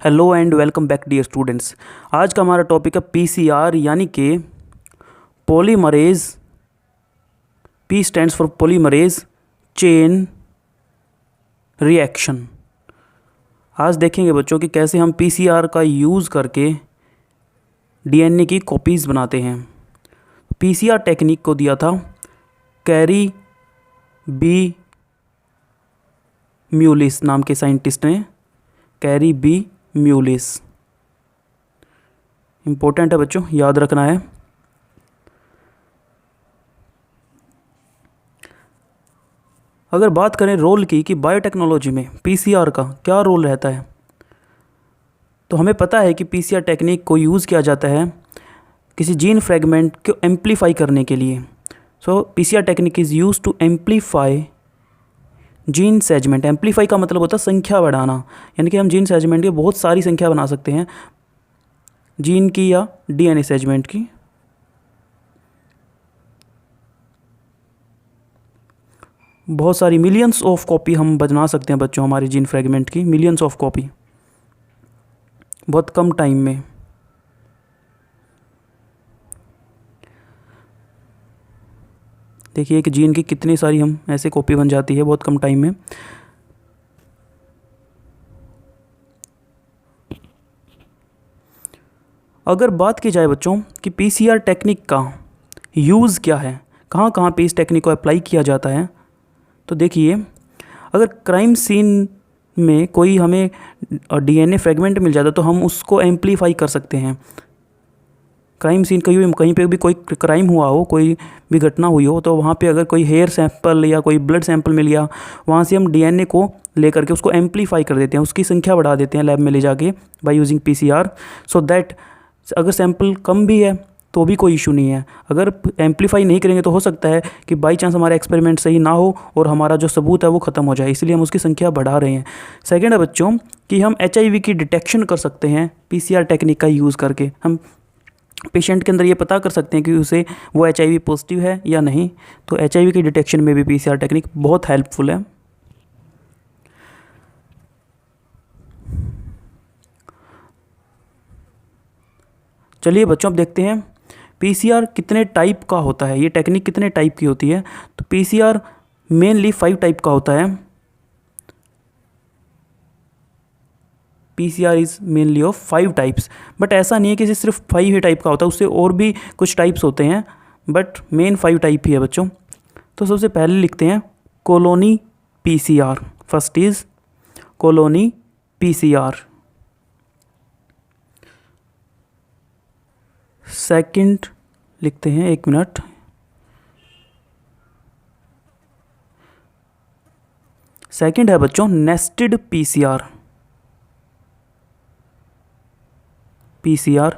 Hello and welcome back dear students. आज का हमारा टॉपिक है पीसीआर यानी कि polymerase. P stands for polymerase chain reaction. आज देखेंगे बच्चों कि कैसे हम पीसीआर का यूज़ करके डीएनए की कॉपीज़ बनाते हैं। पीसीआर टेक्निक को दिया था कैरी बी म्यूलिस नाम के साइंटिस्ट ने। कैरी बी म्यूलिस इम्पोर्टेंट है बच्चों, याद रखना है। अगर बात करें रोल की कि बायोटेक्नोलॉजी में पीसीआर का क्या रोल रहता है, तो हमें पता है कि पीसीआर टेक्निक को यूज़ किया जाता है किसी जीन फ्रेगमेंट को एम्पलीफाई करने के लिए। So PCR technique is use to amplify gene segment. Amplify का मतलब होता है संख्या बढ़ाना, यानी कि हम जीन सेगमेंट की बहुत सारी संख्या बना सकते हैं, जीन की या डीएनए सेगमेंट की। बहुत सारी मिलियंस ऑफ कॉपी हम बना सकते हैं बच्चों, हमारे जीन फ्रेगमेंट की मिलियंस ऑफ कॉपी बहुत कम टाइम में। देखिए कि जीन की कितनी सारी हम ऐसे कॉपी बन जाती है बहुत कम टाइम में। अगर बात की जाए बच्चों कि पीसीआर टेक्निक का यूज़ क्या है, कहाँ कहाँ पे इस टेक्निक को अप्लाई किया जाता है, तो देखिए अगर क्राइम सीन में कोई हमें डीएनए फ्रेगमेंट मिल जाता है तो हम उसको एम्पलीफाई कर सकते हैं। क्राइम सीन कहीं पे भी कोई क्राइम हुआ हो, कोई भी घटना हुई हो, तो वहाँ पे अगर कोई हेयर सैंपल या कोई ब्लड सैंपल मिल गया, वहाँ से हम डीएनए को लेकर के उसको एम्पलीफाई कर देते हैं, उसकी संख्या बढ़ा देते हैं लैब में ले जाके by using PCR, so that अगर सैंपल कम भी है तो भी कोई इशू नहीं है। अगर एम्पलीफाई नहीं करेंगे तो हो सकता है कि बाई चांस हमारा एक्सपेरिमेंट सही ना हो और हमारा जो सबूत है वो ख़त्म हो जाए, इसलिए हम उसकी संख्या बढ़ा रहे हैं। सेकेंड है बच्चों कि हम एचआईवी की डिटेक्शन कर सकते हैं पीसीआर टेक्निक का यूज़ करके। हम पेशेंट के अंदर ये पता कर सकते हैं कि उसे वो एचआईवी पॉजिटिव है या नहीं, तो एचआईवी की डिटेक्शन में भी पीसीआर टेक्निक बहुत हेल्पफुल है। चलिए बच्चों अब देखते हैं पीसीआर कितने टाइप का होता है, ये टेक्निक कितने टाइप की होती है। तो पीसीआर मेनली 5 टाइप का होता है। PCR is mainly of 5 types, but ऐसा नहीं है कि सिर्फ 5 ही टाइप का होता है, उससे और भी कुछ टाइप्स होते हैं, बट मेन 5 टाइप ही है बच्चों। तो सबसे पहले लिखते हैं colony PCR. First is colony PCR. Second लिखते हैं, एक मिनट, सेकंड है बच्चों नेस्टेड पीसीआर। पीसीआर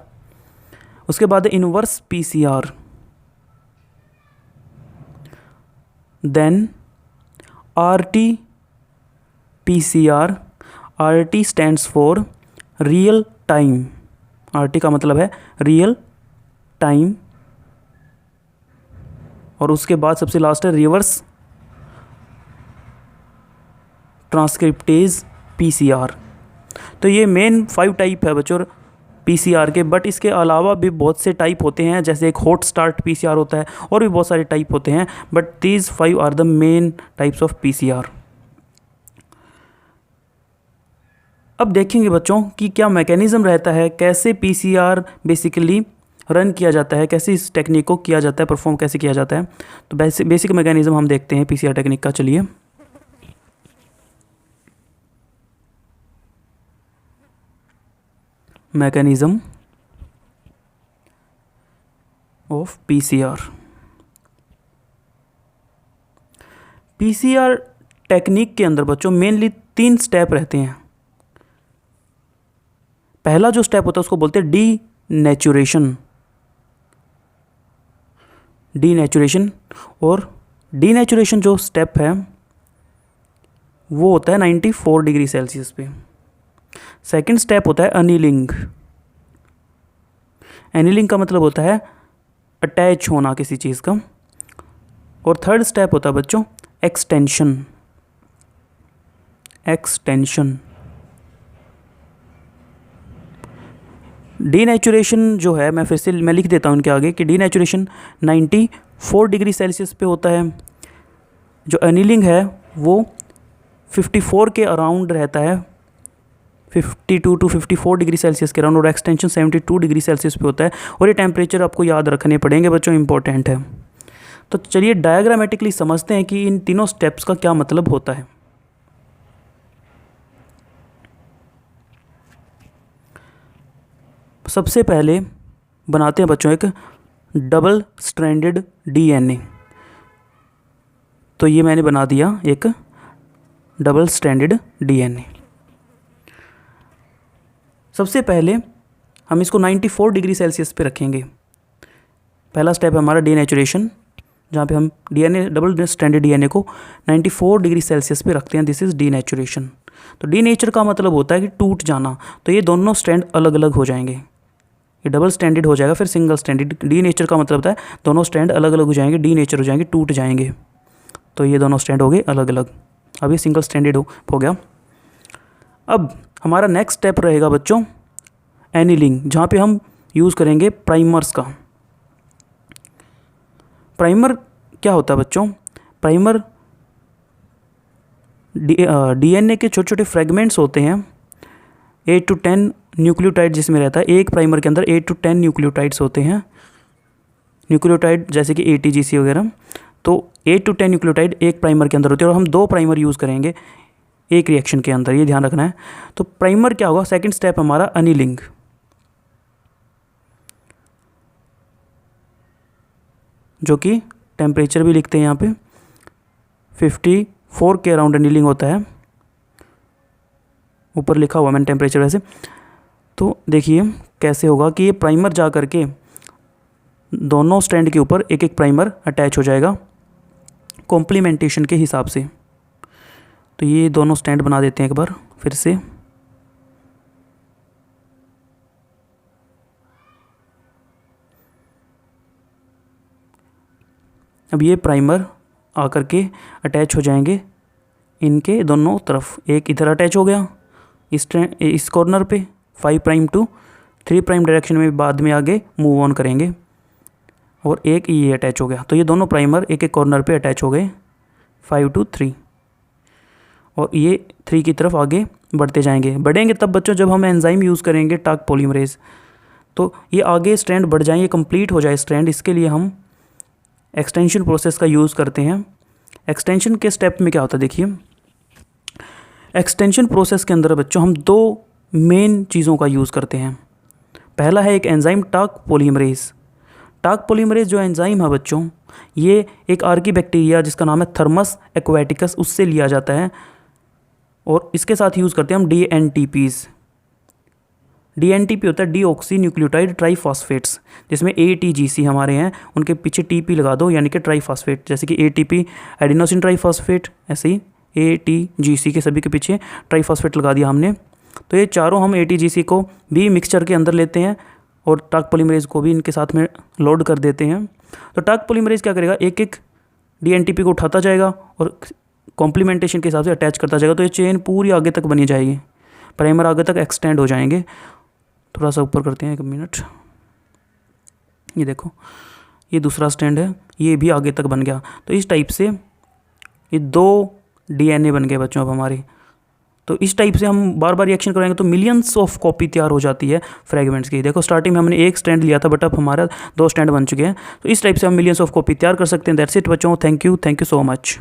उसके बाद inverse PCR, then RT PCR. RT stands for real time. RT का मतलब है रियल टाइम। और उसके बाद सबसे लास्ट है रिवर्स ट्रांसक्रिप्टेज पीसीआर। तो ये मेन 5 टाइप है बच्चों पीसीआर के, बट इसके अलावा भी बहुत से टाइप होते हैं, जैसे एक हॉट स्टार्ट पीसीआर होता है और भी बहुत सारे टाइप होते हैं, but these 5 are the main types of PCR. अब देखेंगे बच्चों कि क्या मैकेनिज्म रहता है, कैसे पीसीआर बेसिकली रन किया जाता है, कैसे इस टेक्निक को किया जाता है, परफॉर्म कैसे किया जाता है। तो बेसिक मैकेनिज्म हम देखते हैं पीसीआर टेक्निक का। चलिए mechanism of PCR. PCR technique के अंदर बच्चों मेनली 3 स्टेप रहते हैं। पहला जो स्टेप होता है उसको बोलते हैं डीनेचुरेशन। डीनेचुरेशन और डीनेचुरेशन जो स्टेप है वो होता है 94 डिग्री सेल्सियस पे। सेकंड स्टेप होता है अनिलिंग। एनिलिंग का मतलब होता है अटैच होना किसी चीज़ का। और थर्ड स्टेप होता है बच्चों एक्सटेंशन। एक्सटेंशन डीनेचुरेशन जो है, मैं फिर से मैं लिख देता हूँ इनके आगे कि डीनेचुरेशन 94 डिग्री सेल्सियस पे होता है। जो एनीलिंग है वो 54 के अराउंड रहता है, 52 टू 54 डिग्री सेल्सियस के अराउंड, और एक्सटेंशन 72 डिग्री सेल्सियस पे होता है। और ये टेम्परेचर आपको याद रखने पड़ेंगे बच्चों, इंपॉर्टेंट है। तो चलिए डायग्रामेटिकली समझते हैं कि इन तीनों स्टेप्स का क्या मतलब होता है। सबसे पहले बनाते हैं बच्चों एक डबल स्ट्रैंडेड डीएनए। तो ये मैंने बना दिया एक डबल स्ट्रैंडेड डीएनए। सबसे पहले हम इसको 94 डिग्री सेल्सियस पे रखेंगे। पहला स्टेप है हमारा डीनेचुरेशन, जहाँ पे हम डीएनए डबल स्ट्रैंडेड डीएनए को 94 डिग्री सेल्सियस पे रखते हैं। This is denaturation. तो डीनेचर का मतलब होता है कि टूट जाना। तो ये दोनों स्ट्रैंड अलग अलग हो जाएंगे, ये डबल स्ट्रैंडेड हो जाएगा, फिर सिंगल स्ट्रैंडेड। डीनेचर का मतलब होता है दोनों स्ट्रैंड अलग अलग हो जाएंगे, डीनेचर हो जाएंगे, टूट जाएंगे। तो ये दोनों स्ट्रैंड हो गए अलग अलग। अब ये सिंगल स्ट्रैंडेड हो गया। अब हमारा नेक्स्ट स्टेप रहेगा बच्चों एनीलिंग, जहाँ पे हम यूज़ करेंगे प्राइमर्स का। प्राइमर क्या होता है बच्चों? प्राइमर डीएनए के छोटे छोटे फ्रेगमेंट्स होते हैं, 8 to 10 न्यूक्लियोटाइड जिसमें रहता है। एक प्राइमर के अंदर 8 to 10 न्यूक्लियोटाइड्स होते हैं, न्यूक्लियोटाइड जैसे कि ATGC वगैरह। तो 8 to 10 न्यूक्लियोटाइड एक प्राइमर के अंदर होते हैं, और हम 2 प्राइमर यूज़ करेंगे एक रिएक्शन के अंदर, ये ध्यान रखना है। तो प्राइमर क्या होगा? सेकंड स्टेप हमारा अनिलिंग। जो कि टेम्परेचर भी लिखते हैं यहाँ पे 54 के अराउंड अनिलिंग होता है, ऊपर लिखा हुआ मैंने टेम्परेचर वैसे। तो देखिए कैसे होगा कि ये प्राइमर जा करके दोनों स्ट्रैंड के ऊपर एक एक प्राइमर अटैच हो जाएगा कॉम्प्लीमेंटेशन के हिसाब से। तो ये दोनों स्ट्रैंड बना देते हैं एक बार फिर से। अब ये प्राइमर आकर के अटैच हो जाएंगे इनके दोनों तरफ। एक इधर अटैच हो गया इस कॉर्नर पे 5 प्राइम टू 3 प्राइम डायरेक्शन में, बाद में आगे मूव ऑन करेंगे। और एक ये अटैच हो गया। तो ये दोनों प्राइमर एक एक कॉर्नर पे अटैच हो गए 5 to 3, और ये 3 की तरफ आगे बढ़ते जाएंगे। बढ़ेंगे तब बच्चों जब हम एंजाइम यूज़ करेंगे टाक पॉलीमरेज। तो ये आगे स्ट्रैंड बढ़ जाएंगे, कंप्लीट हो जाए स्ट्रैंड। इसके लिए हम एक्सटेंशन प्रोसेस का यूज़ करते हैं। एक्सटेंशन के स्टेप में क्या होता है देखिए, एक्सटेंशन प्रोसेस के अंदर बच्चों हम 2 मेन चीज़ों का यूज़ करते हैं। पहला है एक एंजाइम टाक पॉलीमरेज। टाक पॉलीमरेज जो एंजाइम है बच्चों, ये एक आर्की बैक्टीरिया जिसका नाम है थर्मस एक्वेटिकस, उससे लिया जाता है। और इसके साथ यूज़ करते हैं हम DNTPs। DNTP होता है डीऑक्सी न्यूक्लियोटाइड ट्राईफॉस्फेट्स, जिसमें ATGC हमारे हैं, उनके पीछे TP लगा दो, यानी कि ट्राईफॉस्फेट। जैसे कि ATP एडिनोसिन ट्राईफॉस्फेट, ऐसे ही ATGC के सभी के पीछे ट्राईफॉस्फेट लगा दिया हमने। तो ये चारों हम ATGC को भी मिक्सचर के अंदर लेते हैं और टाक पॉलीमरेज को भी इनके साथ में लोड कर देते हैं। तो टाक पॉलीमरेज क्या करेगा, एक एक DNTP को उठाता जाएगा और कॉम्प्लीमेंटेशन के हिसाब से अटैच करता जाएगा। तो ये चेन पूरी आगे तक बनी जाएगी, प्राइमर आगे तक एक्सटेंड हो जाएंगे। थोड़ा सा ऊपर करते हैं 1 मिनट। ये देखो, ये दूसरा स्टैंड है, ये भी आगे तक बन गया। तो इस टाइप से ये 2 DNA बन गए बच्चों अब हमारे। तो इस टाइप से हम बार बार रिएक्शन कराएंगे तो मिलियंस ऑफ कॉपी तैयार हो जाती है फ्रेगमेंट्स की। देखो स्टार्टिंग में हमने एक स्टैंड लिया था, बट अब हमारा 2 स्टैंड बन चुके हैं। तो इस टाइप से हम मिलियंस ऑफ कॉपी तैयार कर सकते हैं। दैट्स इट बच्चों, थैंक यू सो मच।